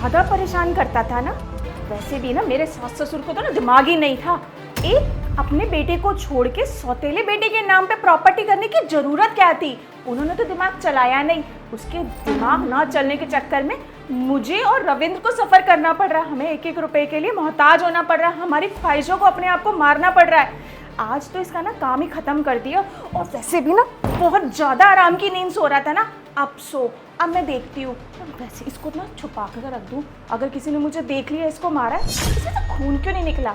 ज़्यादा परेशान करता था ना। वैसे भी ना मेरे सास ससुर को तो ना दिमाग ही नहीं था। एक अपने बेटे को छोड़ के सौतेले बेटे के नाम पे प्रॉपर्टी करने की ज़रूरत क्या थी? उन्होंने तो दिमाग चलाया नहीं। उसके दिमाग ना चलने के चक्कर में मुझे और रविंद्र को सफ़र करना पड़ रहा है। हमें एक एक रुपए के लिए मोहताज होना पड़ रहा है। हमारी ख्वाहिशों को अपने आप को मारना पड़ रहा है। आज तो इसका ना काम ही ख़त्म कर दिया। और वैसे भी ना बहुत ज़्यादा आराम की नींद सो रहा था ना। अब मैं देखती हूँ। वैसे इसको ना छुपा कर रख दूँ। अगर किसी ने मुझे देख लिया, इसको मारा, इससे तो खून क्यों नहीं निकला?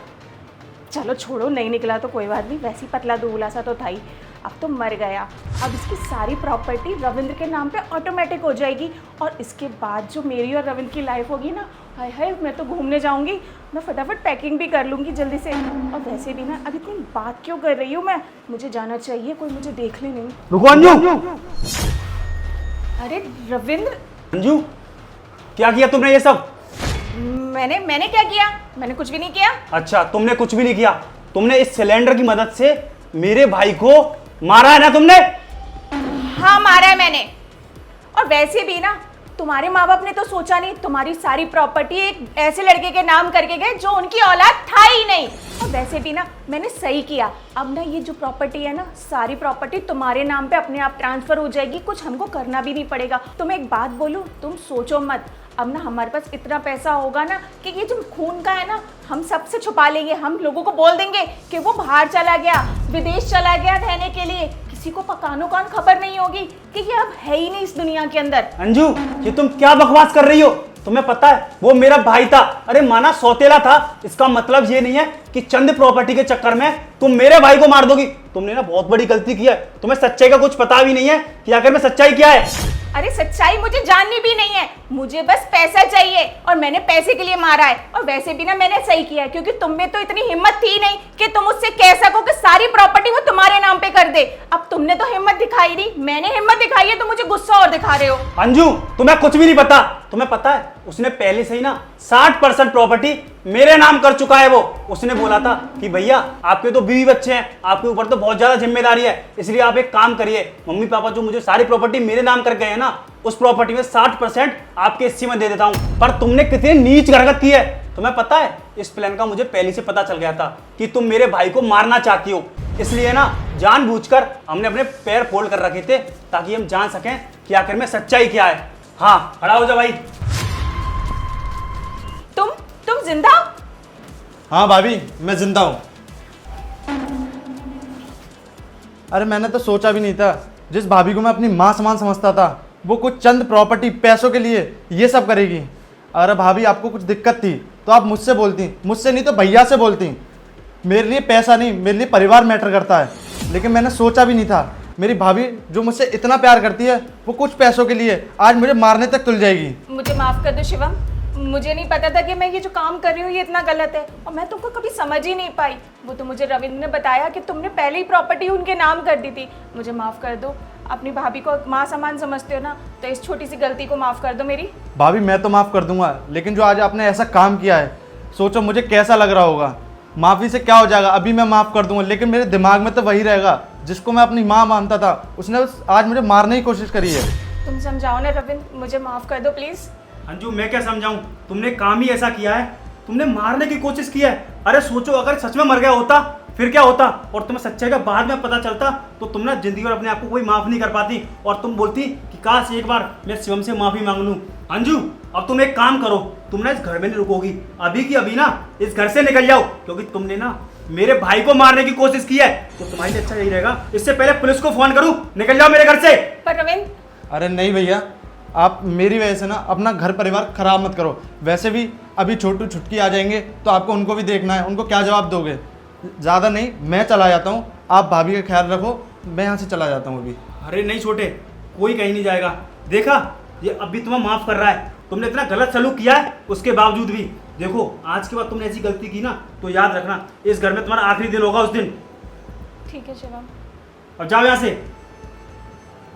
चलो छोड़ो, नहीं निकला तो कोई बात नहीं, वैसे ही पतला दुबला सा तो था ही। अब तो मर गया। अब इसकी सारी प्रॉपर्टी रविंद्र के नाम पे ऑटोमेटिक हो जाएगी। और इसके बाद जो मेरी और रविंद्र की लाइफ होगी ना, हाय हाय, मैं तो घूमने जाऊंगी। मैं फटाफट पैकिंग भी कर लूँगी जल्दी से। और वैसे भी ना अब इतनी बात क्यों कर रही हूँ मैं? मुझे जाना चाहिए, कोई मुझे देख ले नहीं। रुको अंजू। अरे रविंद्र। अंजू, क्या किया तुमने ये सब? मैंने क्या किया? मैंने कुछ भी नहीं किया। अच्छा, तुमने कुछ भी नहीं किया। तुमने इस सिलेंडर की मदद से मेरे भाई को मारा है ना तुमने? हाँ, मारा है मैंने। और वैसे भी ना तुम्हारे माँ बाप ने तो सोचा नहीं, तुम्हारी सारी प्रॉपर्टी एक ऐसे लड़के के नाम करके गए जो उनकी औलाद था ही नहीं। और वैसे भी ना मैंने सही किया। अब ना ये जो प्रॉपर्टी है ना, सारी प्रॉपर्टी तुम्हारे नाम पे अपने आप ट्रांसफर हो जाएगी। कुछ हमको करना भी नहीं पड़ेगा। तुम्हें एक बात बोलूं, तुम सोचो मत। अब ना हमारे पास इतना पैसा होगा ना कि ये जो खून का है ना, हम सबसे छुपा लेंगे। हम लोगों को बोल देंगे कि वो बाहर चला गया, विदेश चला गया रहने के लिए। किसी को पकानो कान खबर नहीं होगी कि ये अब है ही नहीं इस दुनिया के अंदर। अंजू, ये तुम क्या बकवास कर रही हो? तुम्हें पता है वो मेरा भाई था। अरे माना सौतेला था, इसका मतलब ये नहीं है कि चंद प्रॉपर्टी के चक्कर में तुम मेरे भाई को मार दोगी। तुमने ना बहुत बड़ी गलती की है। तुम्हें सच्चाई का कुछ पता भी नहीं है कि आखिर में सच्चाई क्या है। अरे सच्चाई मुझे जाननी भी नहीं है, मुझे बस पैसा चाहिए। और मैंने पैसे के लिए मारा है। और वैसे भी ना मैंने सही किया है, क्योंकि तुम में तो इतनी हिम्मत थी नहीं कि तुम उससे कह सको कि सारी प्रॉपर्टी वो तुम्हारे नाम पे कर दे। अब तुमने तो हिम्मत दिखाई नहीं, मैंने हिम्मत दिखाई है, तो मुझे गुस्सा और दिखा रहे हो। अंजू, तुम्हें कुछ भी नहीं पता। तुम्हें पता है उसने पहले से ही ना 60% प्रॉपर्टी मेरे नाम कर चुका है। वो उसने बोला था कि भैया आपके तो बीवी बच्चे हैं, आपके ऊपर तो बहुत ज्यादा जिम्मेदारी है, इसलिए आप एक काम करिए, मम्मी पापा जो मुझे सारी प्रॉपर्टी मेरे नाम कर गए हैं ना, उस प्रॉपर्टी में 60% आपके हिस्से में दे देता हूं। पर तुमने कितनी नीच हरकत की है। तुम्हें पता है इस प्लान का मुझे पहले से पता चल गया था कि तुम मेरे भाई को मारना चाहती हो। इसलिए ना जानबूझकर हमने अपने पैर फोल्ड कर रखे थे ताकि हम जान सकें कि आखिर में सच्चाई क्या है। हाँ, खड़ा हो जा भाई। तुम जिंदा हो? हाँ भाभी, मैं जिंदा हूँ। अरे मैंने तो सोचा भी नहीं था, जिस भाभी को मैं अपनी माँ समान समझता था, वो कुछ चंद प्रॉपर्टी पैसों के लिए ये सब करेगी। अरे भाभी, आपको कुछ दिक्कत थी तो आप मुझसे बोलती, मुझसे नहीं तो भैया से बोलती। मेरे लिए पैसा नहीं, मेरे लिए परिवार मैटर करता है। लेकिन मैंने सोचा भी नहीं था मेरी भाभी जो मुझसे इतना प्यार करती है, वो कुछ पैसों के लिए आज मुझे मारने तक तुल जाएगी। मुझे माफ कर दो शिवम, मुझे नहीं पता था कि मैं ये जो काम कर रही हूँ ये इतना गलत है। और मैं तुमको कभी समझ ही नहीं पाई। वो तो मुझे रविंद्र ने बताया कि तुमने पहले ही प्रॉपर्टी उनके नाम कर दी थी। मुझे माफ़ कर दो। अपनी भाभी को माँ समान समझते हो ना, तो इस छोटी सी गलती को माफ़ कर दो मेरी। भाभी मैं तो माफ़ कर दूंगा, लेकिन जो आज आपने ऐसा काम किया है, सोचो मुझे कैसा लग रहा होगा। माफ़ी से क्या हो जाएगा, अभी मैं माफ़ कर दूंगा, लेकिन मेरे दिमाग में तो वही रहेगा जिसको मैं अपनी माँ मानता था, उसने आज मुझे मारने की कोशिश करी है। तुम समझाओ ना रविंद्र, मुझे माफ़ कर दो प्लीज़। अंजू, मैं क्या समझाऊं? तुमने काम ही ऐसा किया है, तुमने मारने की कोशिश की है। अरे सोचो, अगर सच में मर गया होता फिर क्या होता, और तुम्हें सच्चाई का बाद में पता चलता तो तुम ना जिंदगी में अपने आप को कोई माफ नहीं कर पाती, और तुम बोलती कि काश एक बार मैं शिवम से माफी मांग लूं। अंजू, अब तुम एक काम करो, तुम ना इस घर में नहीं रुकोगी, अभी की अभी ना इस घर से निकल जाओ, क्योंकि तुमने ना मेरे भाई को मारने की कोशिश की है। तो तुम्हारे लिए अच्छा यही रहेगा, इससे पहले पुलिस को फोन करूं, निकल जाओ मेरे घर से। पर रविंद्र, अरे नहीं भैया, आप मेरी वजह से ना अपना घर परिवार खराब मत करो। वैसे भी अभी छोटू छुटकी आ जाएंगे तो आपको उनको भी देखना है, उनको क्या जवाब दोगे। ज़्यादा नहीं, मैं चला जाता हूँ, आप भाभी का ख्याल रखो, मैं यहाँ से चला जाता हूँ अभी। अरे नहीं छोटे, कोई कहीं नहीं जाएगा। देखा, ये अभी तुम्हें माफ कर रहा है। तुमने इतना गलत सलूक किया है, उसके बावजूद भी देखो, आज के बाद तुमने ऐसी गलती की ना तो याद रखना, इस घर में तुम्हारा आखिरी दिन होगा उस दिन। ठीक है शिवम। और जाओ यहाँ से।